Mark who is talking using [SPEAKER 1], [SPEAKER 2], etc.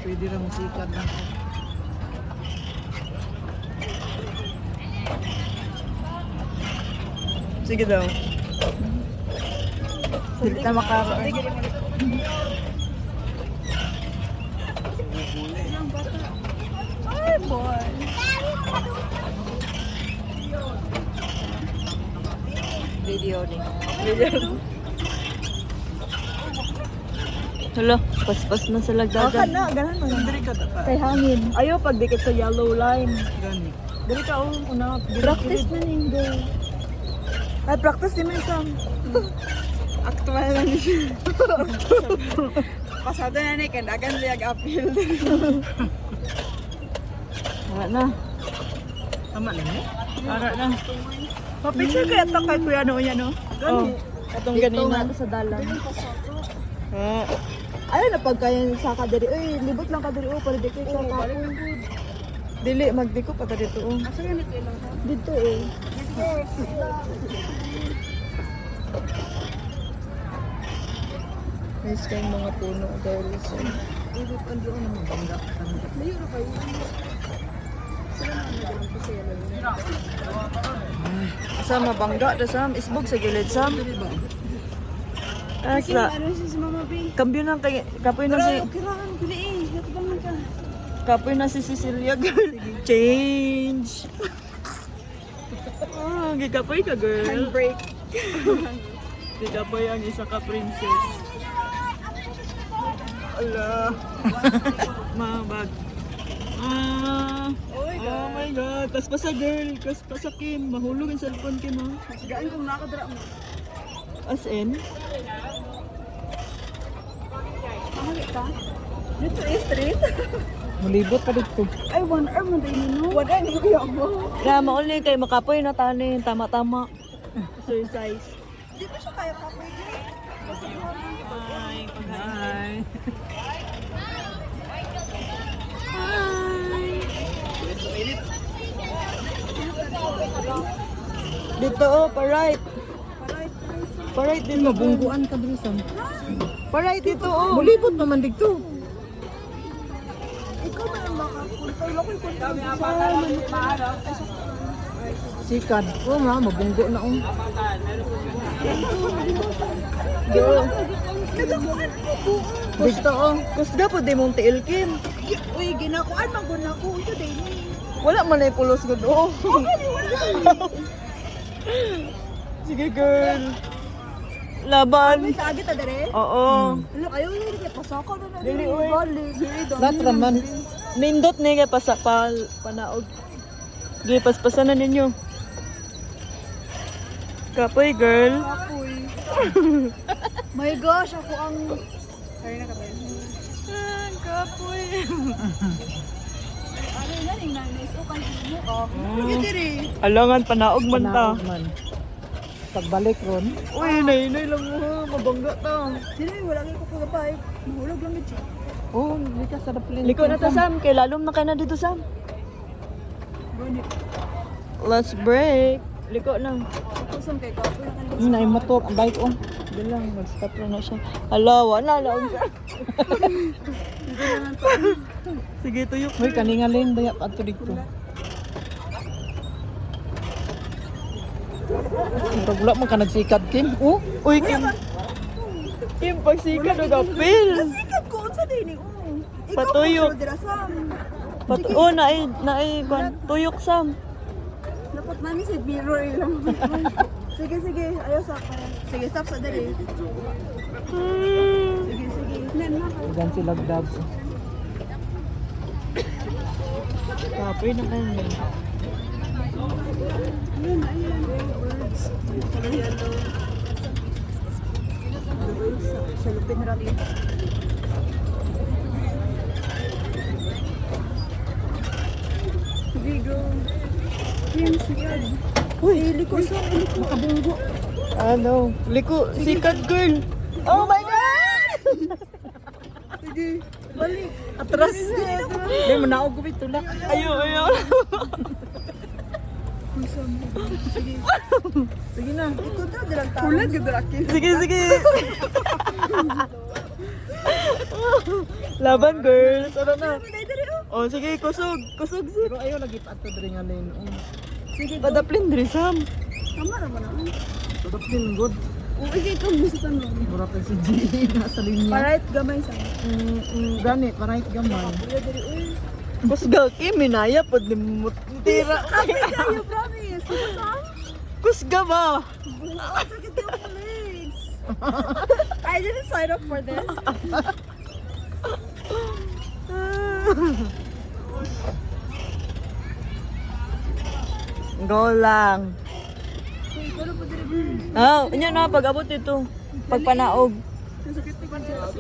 [SPEAKER 1] Pwede lang musikan lang.
[SPEAKER 2] Sige daw. Hindi na makaka.
[SPEAKER 3] Ay, boy.
[SPEAKER 2] Video ni. Video. Hala, paspas na sa lagdagan.
[SPEAKER 3] Baka na, ganun mo.
[SPEAKER 1] Diri ka dapat.
[SPEAKER 3] Kay hangin. Ayaw pag dikit sa yellow line.
[SPEAKER 1] Gani.
[SPEAKER 3] Dili ka una. Practice na ninyo. Ay, practice din mo isang.
[SPEAKER 2] Actual na ni siya.
[SPEAKER 3] Pasado na ni, kandagan liyag appeal.
[SPEAKER 2] Wala na.
[SPEAKER 1] Tama na ni.
[SPEAKER 2] Para na.
[SPEAKER 3] Pa-picture kaya ito kay Kuya no yan, no?
[SPEAKER 2] Oh, katong ganina.
[SPEAKER 3] sa dalan.
[SPEAKER 2] Ah,
[SPEAKER 3] Ay, napagkaya sa kadiri. Uy, libot lang kadiri. Oh, para dikit sa kapon.
[SPEAKER 2] dili magdiko pa ta dito. Oh.
[SPEAKER 3] Asa yan ito lang? Dito eh.
[SPEAKER 2] Nice kayong mga puno, guys.
[SPEAKER 1] Ibig ang doon naman bangga.
[SPEAKER 3] Layo na kayo. Sila na nagalang po sa yellow line.
[SPEAKER 2] Sa mabangga da Sam, isbog sa gilid Sam.
[SPEAKER 1] Dili ba?
[SPEAKER 2] Asa,
[SPEAKER 3] Ano si Mama B?
[SPEAKER 2] kambyo na kay kapoy na si
[SPEAKER 3] Okay lang, pili eh. Natubang man ka.
[SPEAKER 2] kapoy na si Cecilia girl. Change. Ah, gigapoy ka girl.
[SPEAKER 3] Handbrake.
[SPEAKER 2] Gigapoy ang isa ka princess. Ala. Mabag. Ah. Oh my god. Tas pa sa girl, tas pa sa Kim. Mahulog ang cellphone Kim ha.
[SPEAKER 3] Gaan kung nakadra mo.
[SPEAKER 2] As in,
[SPEAKER 3] Mahali ka? Dito eh, street.
[SPEAKER 2] mulibot pa dito.
[SPEAKER 3] Ay, 1 hour mo din no? 1 hour, hindi ko yung mo.
[SPEAKER 2] Kaya mauli kay makapoy na tani, tama-tama. Exercise.
[SPEAKER 3] Di ba siya kaya kapoy din?
[SPEAKER 2] Hi. Hi. Dito oh, pa-right. Pa-right dito.
[SPEAKER 1] Mabungguan ka diri Sam.
[SPEAKER 2] Pa-right dito oh.
[SPEAKER 1] Mulibot naman dito.
[SPEAKER 3] Ikaw ba ang makapunta? Wala ko yung punta.
[SPEAKER 1] Sikat. Oh, mabunggo na oh.
[SPEAKER 2] Girl. Dito oh. Kusga po di mong tiil Kim.
[SPEAKER 3] Uy, ginakuan, maguna ko. Ito din.
[SPEAKER 2] Wala man ay pulos gud oh. Sige girl. Laban.
[SPEAKER 3] May target na dere?
[SPEAKER 2] Oo.
[SPEAKER 3] Ano, ayaw yun. Pasaka na na.
[SPEAKER 2] Dili, uy.
[SPEAKER 3] Balik.
[SPEAKER 1] Lat raman.
[SPEAKER 2] Nindot ni kay pasapal panaog. Gi paspasan na ninyo. Kapoy girl.
[SPEAKER 3] Kapoy. My gosh, ako ang... Sorry na ka ba?
[SPEAKER 2] Kapoy.
[SPEAKER 3] Ano yan, yung nice. O, kanina mo. Oh. Pwede rin.
[SPEAKER 2] Alangan panaog man ta.
[SPEAKER 1] Panaog man. Pagbalik ron.
[SPEAKER 2] Uy, nay lang mo ha. Mabangga ta.
[SPEAKER 3] Sino yung wala kayo kapagapay? Mahulog lang ito.
[SPEAKER 1] Oh, hindi ka sa plane.
[SPEAKER 2] Liko na ta Sam, kay lalom na kay na dito Sam.
[SPEAKER 3] Gunit.
[SPEAKER 2] Let's break. Liko na.
[SPEAKER 3] Ako saan kay kapoy na kanina.
[SPEAKER 1] Na yung motor, ang bike oh.
[SPEAKER 2] Doon lang, mag-stop lang na siya. Hala, wala laon siya. Sige, tuyok.
[SPEAKER 1] Hoy, kaningalin daya pa ato dito. Wala man ka nagsikat Kim. Oh,
[SPEAKER 2] Uy, Kim. Kim, pagsikat o kapil.
[SPEAKER 3] Sikat ko, unsa din eh. Ikaw
[SPEAKER 2] Patuyok.
[SPEAKER 3] pa, dirasam.
[SPEAKER 2] Oh, kwan. Tuyok, Sam.
[SPEAKER 3] Dapat mami sa mirror lang. Sige, sige. Ayaw sa kaya. Sige, stop sa dali. Sige, sige. Nan na.
[SPEAKER 1] gan sila dab.
[SPEAKER 2] Kapoy na kayo.
[SPEAKER 3] Ayun, ayun. Birds. Color yellow. Birds. Sa lupin na rin. Sige, go. Yan, sige.
[SPEAKER 2] Uy,
[SPEAKER 3] Liko siya. Liko. Makabunggo.
[SPEAKER 2] ano? Liko, sikat girl. Oh my God!
[SPEAKER 3] Sige. Balik.
[SPEAKER 2] Atras.
[SPEAKER 1] Di mo naog ko ito lang.
[SPEAKER 2] Ayaw.
[SPEAKER 3] Sige.
[SPEAKER 1] Sige na.
[SPEAKER 3] Ikaw na, dirang tao.
[SPEAKER 2] Sige. Laban, girls. Ano na?
[SPEAKER 3] Dali, dali, oh.
[SPEAKER 2] Oh, sige, kusog. Kusog, sis.
[SPEAKER 1] Pero ayaw lagi pa ito diri nga lane.
[SPEAKER 3] Sige, go.
[SPEAKER 2] Padaplin, diri, Sam.
[SPEAKER 3] Tama na ba na?
[SPEAKER 1] Tudapin good.
[SPEAKER 3] O, sige, ikaw gusto tanong.
[SPEAKER 1] Mura pa si G nasa linya.
[SPEAKER 3] Parait gamay sa.
[SPEAKER 1] Gani, parait gamay.
[SPEAKER 3] Kuya, dali, uy.
[SPEAKER 2] Kusga, Kim, minaya po. Tira.
[SPEAKER 3] Kapit kayo, promise. Ano saan?
[SPEAKER 2] Kusga ba?
[SPEAKER 3] Oh, sakit yung legs. I didn't sign up for this.
[SPEAKER 2] Go lang.
[SPEAKER 3] Uy, pero pa dali.
[SPEAKER 2] Ah, anya na, pag-abot ito. Pagpanaog.
[SPEAKER 3] Sakit yung legs.